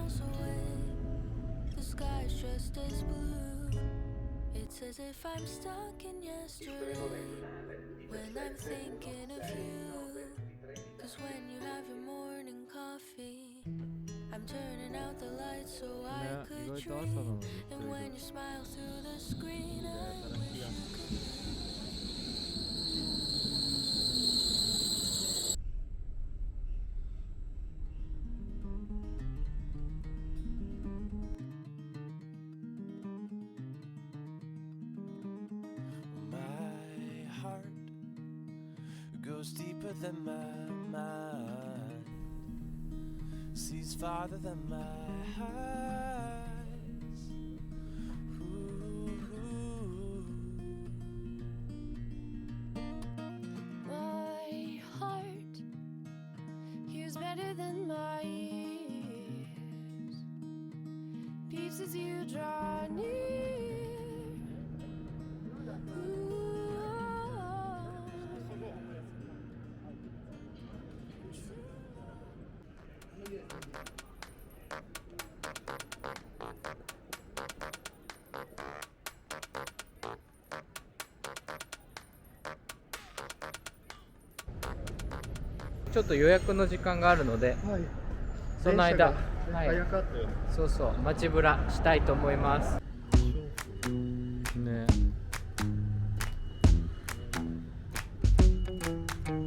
miles away. The sky's just as blue. It's as if I'm stuck in yesterday when I'm thinking of you. Cause when you have your morning coffee, I'm turning out the lights so I could dream. And when you smile through the screen, I wish you could. My heart goes deeper than my mind, sees farther than my eyes. Ooh. My heart hears better than my ears, beats as you draw near. Ooh. ちょっと予約の時間があるので、はい、その間、はい、早かったよね。そうそう、街ぶらしたいと思います。ね。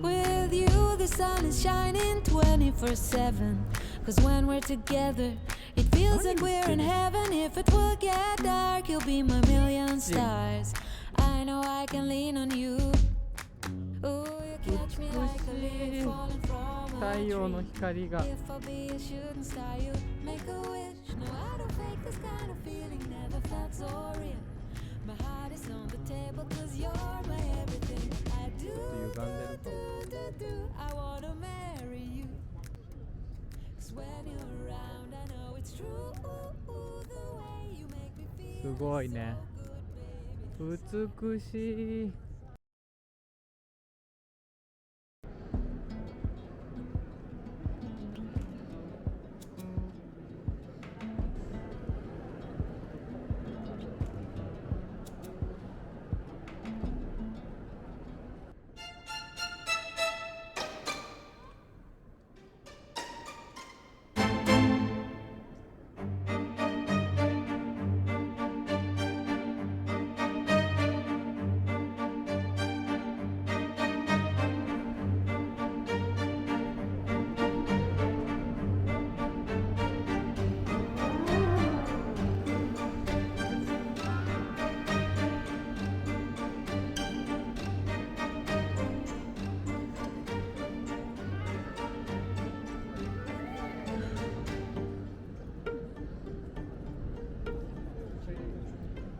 With you, the sun is shining 24/7. Cause when we're together, it feels like we're in heaven. If it will get dark, you'll be my million stars. I know I can lean on you. Oh, you catch me like a leaf falling from a 太陽の光が。 tree. If I'll be a shooting star, you make a wish. No, I don't fake this kind of feeling. Never felt so real. My heart is on the table cause you're my everything. I do, I wanna marry you. Cause when you're around, I know it's true. The way you make me feel すごいね。 so good, baby. 美しい。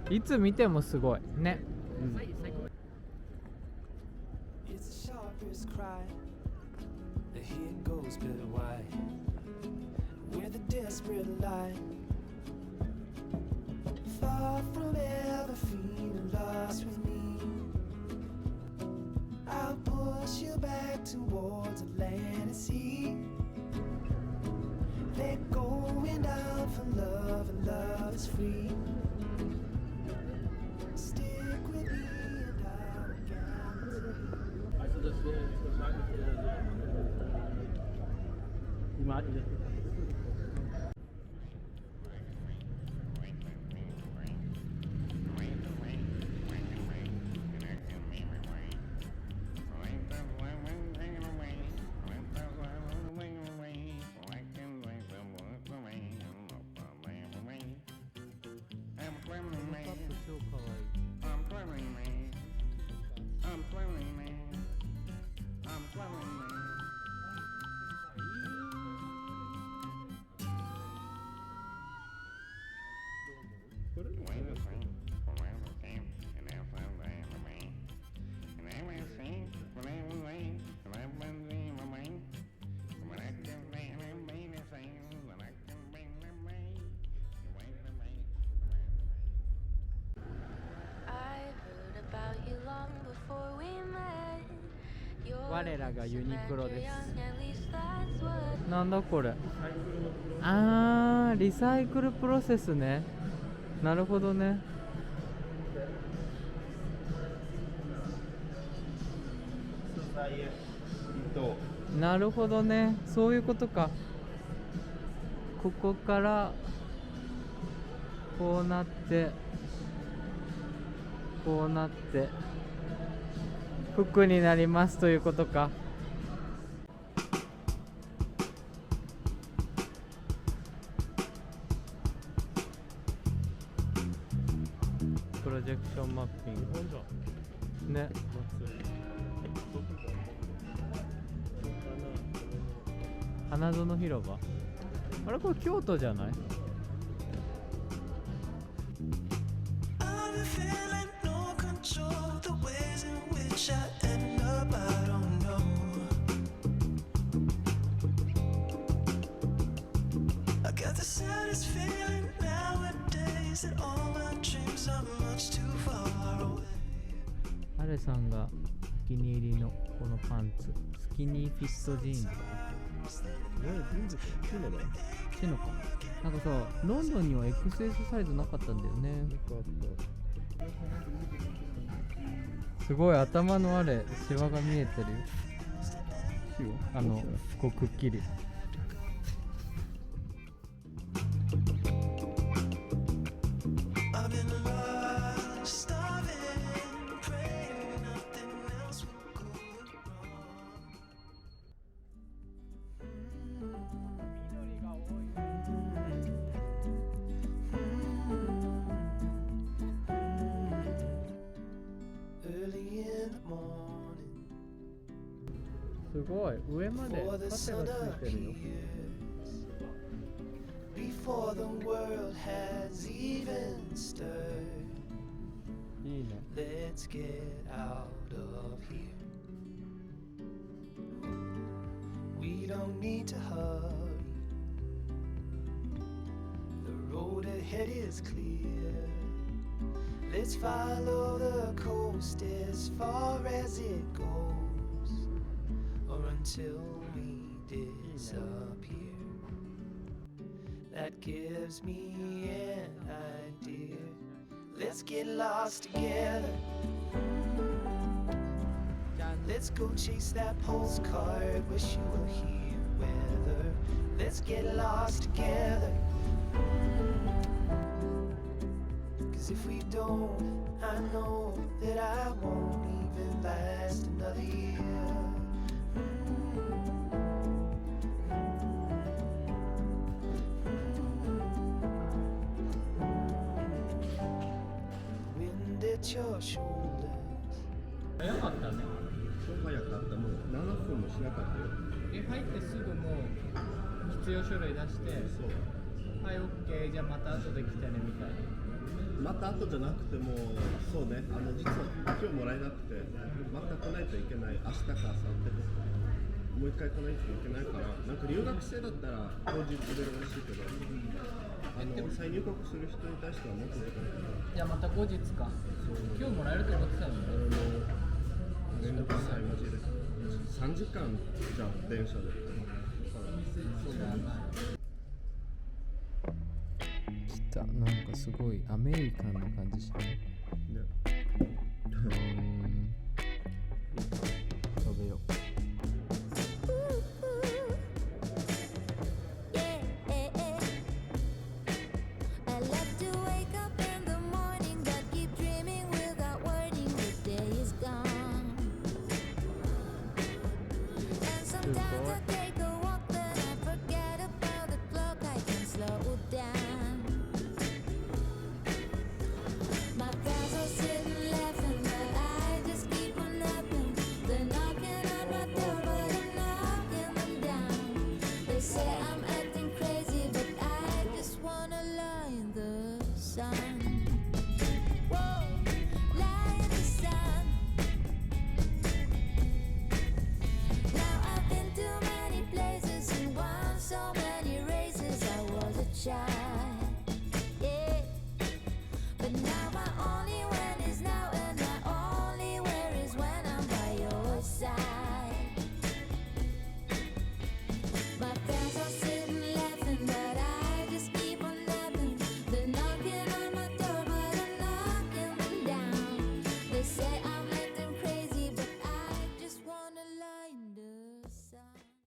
いつ見てもすごいね。It's the sharpest cry. Here it goes, bitter white. Where the desperate lie. Far from ever feeling lost with me. I'll push you back towards the land and sea. They're going down for love, and love is free. Stick with me and I'll guarantee. Also, das wäre jetzt wahrscheinlich die Martin. 我らがユニクロです。 At least that's what なんだこれ。サイクルのあー、リサイクルプロセスね。なるほどね。素材へ糸。なるほどね。そういうことか。ここからこうなってこうなって服になりますということか。プロジェクションマッピングね。花園広場、あれこれ京都じゃない？ I'm feeling no control. The ways in which I end up, I don't know. I got the saddest feeling nowadays that all my dreams are much too far away. アレさんがお気に入りのこのパンツ、スキニーフィットジーンズ。全部着るのだ。してんのか。なんかさ、ロンドンには XS サイズなかったんだよね。すごい頭のあれ、シワが見えてるよ。こうくっきり。I've been lost, starving, praying nothing else will go wrong. 緑が多い。 Early in the morning, すごい、上まで before カ the テが sun ついてるよ。 appears, before the world has even stirred. いいね。 Let's get out of here. We don't need to hurry. The road ahead is clear. Let's follow the coast as far as it goes, or until we disappear. That gives me an idea. Let's get lost together. Let's go chase that postcard. Wish you were here, weather. Let's get lost together. 'Cause if we don't, I know that I won't even last another year. Wind at your shoulders. 早かったね。超早かった。もう7分もしなかったよ。入ってすぐもう必要書類出して、そう。はい、OK、じゃあまた後で来てねみたいな。また後じゃなくても、そうね、実は今日もらえなくて、また来ないといけない、明日か明後日もう一回来ないといけないから、なんか留学生だったら当日で嬉しいけど、再入国する人に対してはもっと時間かかる。じゃあまた後日か。今日もらえると思ってたのね。めんどくさい、マジで。3時間じゃん、電車で。来た、なんかすごいアメリカンな感じしない？ね。食べよう。I love to wake up in the morning, but keep dreaming without wording. The day is gone, and sometimes I